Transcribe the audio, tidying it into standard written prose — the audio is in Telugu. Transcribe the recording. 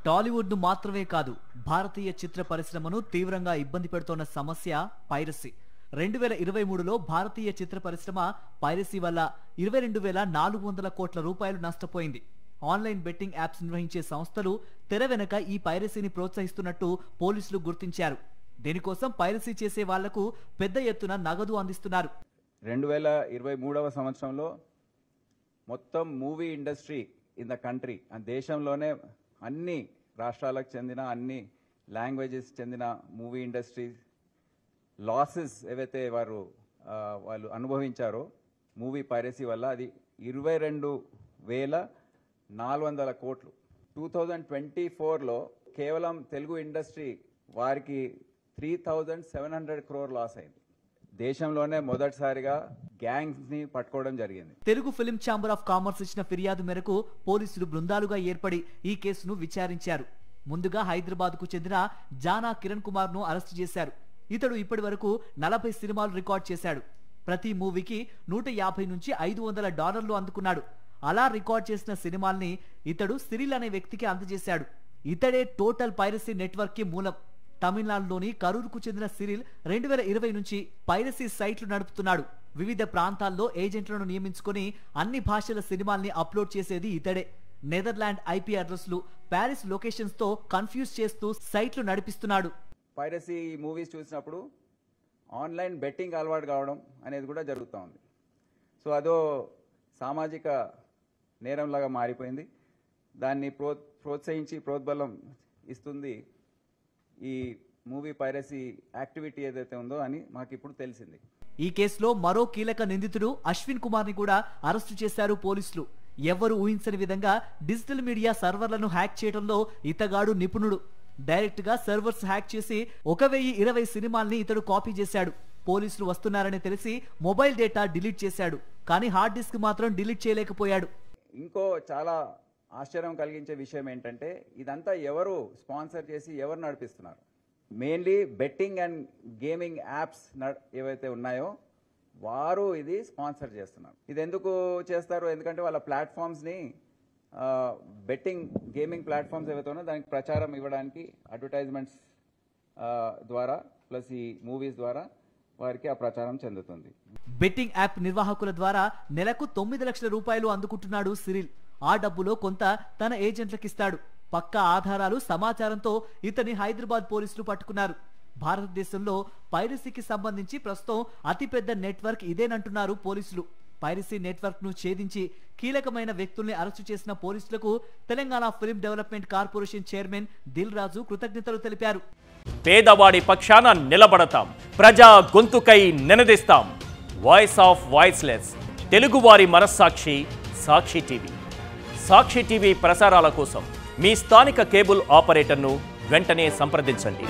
టాలీవుడ్ ను మాత్రమే కాదు భారతీయ చిత్ర పరిశ్రమను తీవ్రంగా ఇబ్బంది పెడుతోన్న సమస్య పైరసీ. 2023లో భారతీయ చిత్ర పరిశ్రమ పైరసీ వల్ల 22,400 కోట్ల రూపాయలు నష్టపోయింది. ఆన్లైన్ బెట్టింగ్ యాప్స్ నిర్వహించే సంస్థలు తెర వెనక ఈ పైరసీని ప్రోత్సహిస్తున్నట్టు పోలీసులు గుర్తించారు. దీనికోసం పైరసీ చేసే వాళ్లకు పెద్ద ఎత్తున నగదు అందిస్తున్నారు. 2023వ సంవత్సరంలో మొత్తం movie industry in the country, దేశంలోనే అన్ని రాష్ట్రాలకు చెందిన అన్ని లాంగ్వేజెస్ చెందిన మూవీ ఇండస్ట్రీ లాసెస్ ఏవైతే వాళ్ళు అనుభవించారో మూవీ పైరసీ వల్ల అది 22,400 కోట్లు. 2024లో కేవలం తెలుగు ఇండస్ట్రీ వారికి 3,700 crore లాస్ అయింది. దేశంలోనే మొదటిసారిగా గ్యాంగ్స్ ని పట్టుకోవడం జరిగింది. Telugu film chamber of commerce ఇచ్చిన ఫిర్యాదు మేరకు పోలీసులు బృందాలుగా ఏర్పడి ఈ కేసును విచారించారు. ముందుగా హైదరాబాద్ కు చెందిన జానా కిరణ్ కుమార్ ను అరెస్టు చేశారు. ఇతడు ఇప్పటి వరకు 40 సినిమాలు రికార్డ్ చేశాడు. ప్రతి మూవీకి $150 నుంచి $500 అందుకున్నాడు. అలా రికార్డ్ చేసిన సినిమాల్ని ఇతడు సిరిల్ అనే వ్యక్తికి అందజేశాడు. ఇతడే టోటల్ పైరసీ నెట్వర్క్ కి మూలం. తమిళనాడులోని కరూరుకు చెందిన సిరిల్ 2020 నుంచి పైరసీ సైట్లు నడుపుతున్నాడు. వివిధ ప్రాంతాల్లో ఏజెంట్లను నియమించుకొని అన్ని భాషల సినిమాల్ని అప్లోడ్ చేసేది ఇతడే. నెదర్లాండ్ ఐపీ అడ్రస్లు, ప్యారిస్ లొకేషన్స్ తో కన్ఫ్యూజ్ చేస్తూ సైట్లు నడిపిస్తున్నాడు. పైరసీ మూవీస్ చూసినప్పుడు ఆన్లైన్ బెట్టింగ్ అలవాటు కావడం అనేది కూడా జరుగుతూ ఉంది. సో అదో సామాజిక నేరంలాగా మారిపోయింది. దాన్ని ప్రోత్సహించి ప్రోద్బలం ఇస్తుంది ఈ మూవీ పైరసీ యాక్టివిటీ ఏదైతే ఉందో అని మాకు ఇప్పుడు తెలిసింది. ఈ కేసులో మరో కీలక నిందితుడు అశ్విన్ కుమార్ ని కూడా అరెస్టు చేశారు పోలీసులు. ఎవ్వరూ ఊహించని విధంగా డిజిటల్ మీడియా సర్వర్లను హ్యాక్ చేయడంలో ఇతగాడు నిపుణుడు. డైరెక్ట్ గా సర్వర్స్ హ్యాక్ చేసి 1020 సినిమాల్ని ఇతడు కాపీ చేశాడు. పోలీసులు వస్తున్నారని తెలిసి మొబైల్ డేటా డిలీట్ చేశాడు. కానీ హార్డ్ డిస్క్ మాత్రం డిలీట్ చేయలేకపోయాడు. ఇంకో చాలా ఆశ్చర్యం కలిగించే విషయం ఏంటంటే ఇదంతా ఎవరు స్పాన్సర్ చేసి ఎవరు నడిపిస్తున్నారు? Mainly betting and gaming apps ఏవైతే ఉన్నాయో వారు ఇది స్పాన్సర్ చేస్తున్నారు. ఇది ఎందుకు చేస్తారు? ఎందుకంటే వాళ్ళ ప్లాట్ఫామ్స్ని బెట్టింగ్ గేమింగ్ ప్లాట్ఫామ్స్ ఏవైతే ఉన్నాయో దానికి ప్రచారం ఇవ్వడానికి అడ్వర్టైజ్మెంట్స్ ద్వారా ప్లస్ ఈ మూవీస్ ద్వారా వారికి ఆ ప్రచారం చెందుతుంది. బెట్టింగ్ యాప్ నిర్వాహకుల ద్వారా నెలకు 9 లక్షల రూపాయలు అందుకుంటున్నాడు సిరిల్. ఆ డబ్బులో కొంత తన ఏజెంట్లకిస్తాడు. పక్కా ఆధారాలు సమాచారంతో ఇతని హైదరాబాద్ పోలీసులు పట్టుకున్నారు. భారతదేశంలో పైరసీకి సంబంధించి ప్రస్తుతం అతిపెద్ద నెట్వర్క్ ఇదేనంటున్నారు పోలీసులు. పైరసీ నెట్వర్క్ ను ఛేదించి కీలకమైన వ్యక్తుల్ని అరెస్టు చేసిన పోలీసులకు Telangana film development corporation chairman Dil Raju కృతజ్ఞతలు తెలిపారు. పేదవాడి పక్షాన నిలబడతాం, ప్రజా గొంతుకై నినదిస్తాం. వాయిస్ ఆఫ్ వాయిస్లెస్, తెలుగువారి మనస్సాక్షి సాక్షి టీవీ. సాక్షి టీవీ ప్రసారాల కోసం మీ స్థానిక కేబుల్ ఆపరేటర్ను వెంటనే సంప్రదించండి.